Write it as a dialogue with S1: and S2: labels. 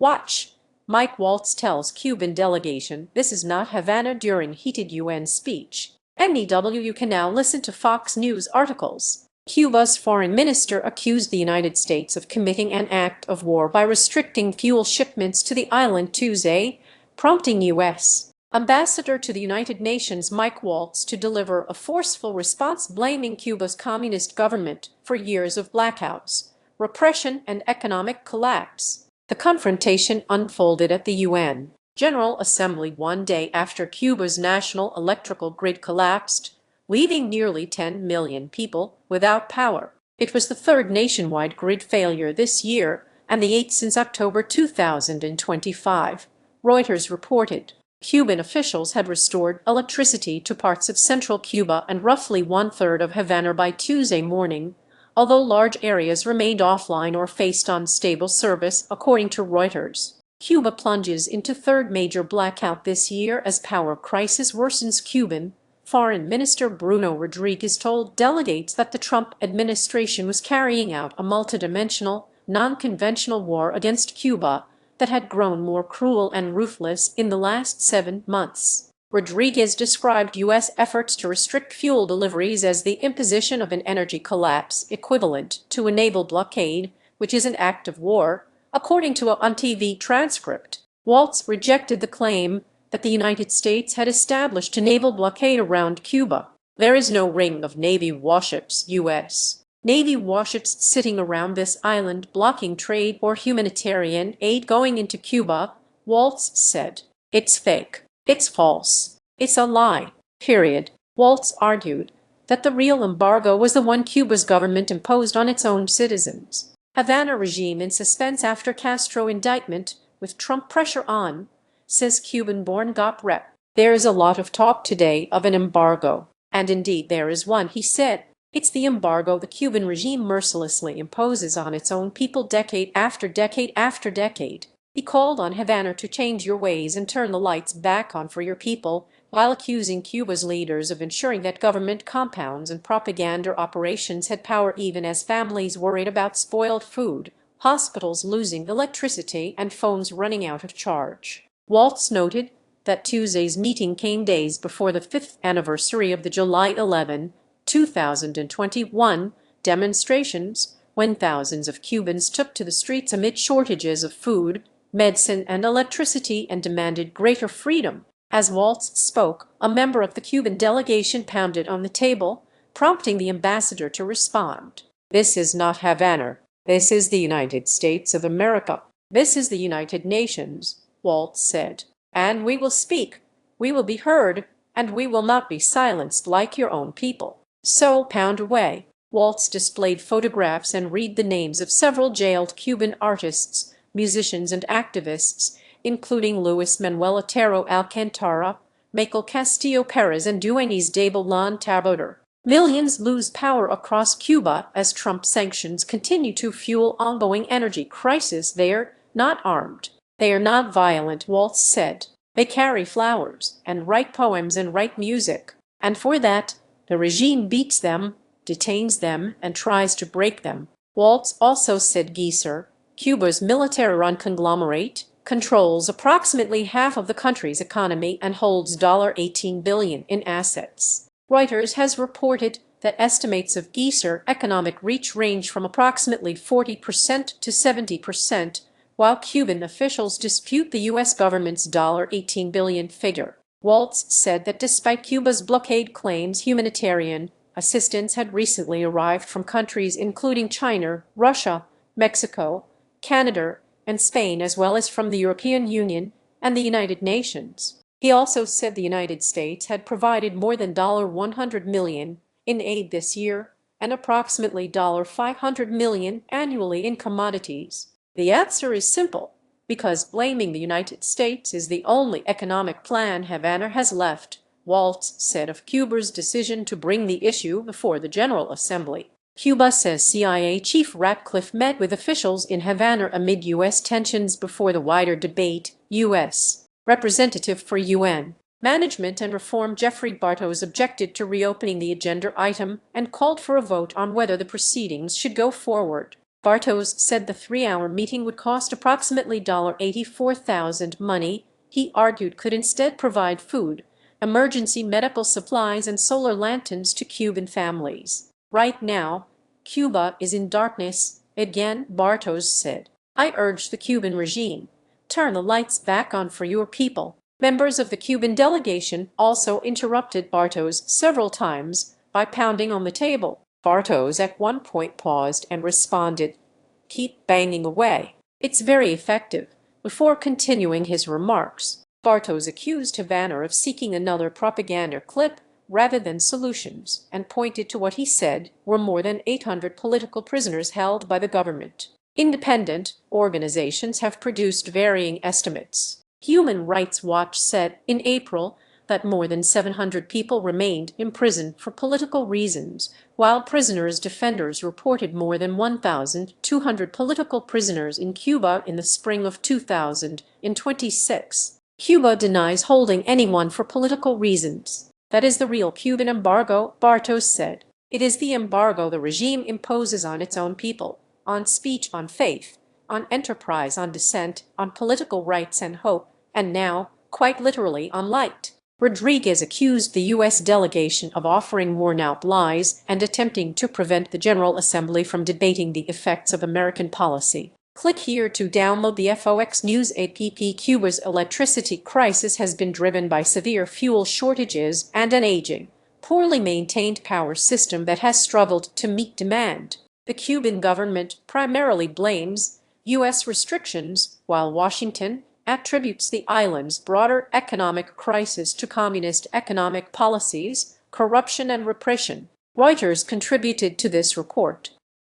S1: Watch. Mike Waltz tells Cuban delegation this is not Havana during heated UN speech. You can now listen to Fox News articles. Cuba's foreign minister accused the United States of committing an act of war by restricting fuel shipments to the island Tuesday, prompting U.S. Ambassador to the United Nations Mike Waltz to deliver a forceful response blaming Cuba's communist government for years of blackouts, repression, and economic collapse. The confrontation unfolded at the UN General Assembly one day after Cuba's national electrical grid collapsed, leaving nearly 10 million people without power. It was the third nationwide grid failure this year and the eighth since October 2025, Reuters reported. Cuban officials had restored electricity to parts of central Cuba and roughly one-third of Havana by Tuesday morning, although large areas remained offline or faced unstable service, according to Reuters. Cuba plunges into third major blackout this year as power crisis worsens. Cuban Foreign Minister Bruno Rodriguez told delegates that the Trump administration was carrying out a multidimensional, non-conventional war against Cuba that had grown more cruel and ruthless in the last 7 months. Rodriguez described U.S. efforts to restrict fuel deliveries as the imposition of an energy collapse equivalent to a naval blockade, which is an act of war, according to a on-TV transcript. Waltz rejected the claim that the United States had established a naval blockade around Cuba. There is no ring of Navy warships, U.S. Navy warships sitting around this island blocking trade or humanitarian aid going into Cuba, Waltz said. It's fake. It's false. It's a lie. Period. Waltz argued that the real embargo was the one Cuba's government imposed on its own citizens. Havana regime in suspense after Castro indictment, with Trump pressure on, says Cuban-born GOP rep. There is a lot of talk today of an embargo. And indeed there is one, he said. It's the embargo the Cuban regime mercilessly imposes on its own people decade after decade after decade. He called on Havana to change your ways and turn the lights back on for your people, while accusing Cuba's leaders of ensuring that government compounds and propaganda operations had power even as families worried about spoiled food, hospitals losing electricity, and phones running out of charge. Waltz noted that Tuesday's meeting came days before the 5th anniversary of the July 11, 2021 demonstrations, when thousands of Cubans took to the streets amid shortages of food, medicine, and electricity and demanded greater freedom. As Waltz spoke, a member of the Cuban delegation pounded on the table, prompting the ambassador to respond. This is not Havana. This is the United States of America. This is the United Nations, Waltz said. And we will speak, we will be heard, and we will not be silenced like your own people. So pound away. Waltz displayed photographs and read the names of several jailed Cuban artists, musicians, and activists, including Luis Manuel Otero Alcantara, Michael Castillo Perez, and Dueñas de Bolán Tabodor. Millions lose power across Cuba as Trump sanctions continue to fuel ongoing energy crisis. They are not armed. They are not violent, Waltz said. They carry flowers and write poems and write music. And for that, the regime beats them, detains them, and tries to break them. Waltz also said Geeser, Cuba's military-run conglomerate, controls approximately half of the country's economy and holds $18 billion in assets. Reuters has reported that estimates of Geeser economic reach range from approximately 40% to 70%, while Cuban officials dispute the U.S. government's $18 billion figure. Waltz said that despite Cuba's blockade claims, humanitarian assistance had recently arrived from countries including China, Russia, Mexico, Canada, and Spain, as well as from the European Union and the United Nations. He also said the United States had provided more than $100 million in aid this year and approximately $500 million annually in commodities. The answer is simple, because blaming the United States is the only economic plan Havana has left, Waltz said of Cuba's decision to bring the issue before the General Assembly. Cuba says CIA Chief Ratcliffe met with officials in Havana amid U.S. tensions before the wider debate. U.S. Representative for UN Management and Reform Jeffrey Bartos objected to reopening the agenda item and called for a vote on whether the proceedings should go forward. Bartos said the 3-hour meeting would cost approximately $84,000 money he argued could instead provide food, emergency medical supplies and solar lanterns to Cuban families. Right now, Cuba is in darkness, again, Bartos said. I urge the Cuban regime, turn the lights back on for your people. Members of the Cuban delegation also interrupted Bartos several times by pounding on the table. Bartos at one point paused and responded, "Keep banging away. It's very effective," before continuing his remarks. Bartos accused Havana of seeking another propaganda clip rather than solutions, and pointed to what he said were more than 800 political prisoners held by the government. Independent organizations have produced varying estimates. Human Rights Watch said in April that more than 700 people remained imprisoned for political reasons, while prisoners' defenders reported more than 1,200 political prisoners in Cuba in the spring of 2026. Cuba denies holding anyone for political reasons. That is the real Cuban embargo, Bartos said. It is the embargo the regime imposes on its own people, on speech, on faith, on enterprise, on dissent, on political rights and hope, and now, quite literally, on light. Rodriguez accused the U.S. delegation of offering worn-out lies and attempting to prevent the General Assembly from debating the effects of American policy. Click here to download the FOX News app. Cuba's electricity crisis has been driven by severe fuel shortages and an aging, poorly maintained power system that has struggled to meet demand. The Cuban government primarily blames U.S. restrictions, while Washington attributes the island's broader economic crisis to communist economic policies, corruption, and repression. Reuters contributed to this report.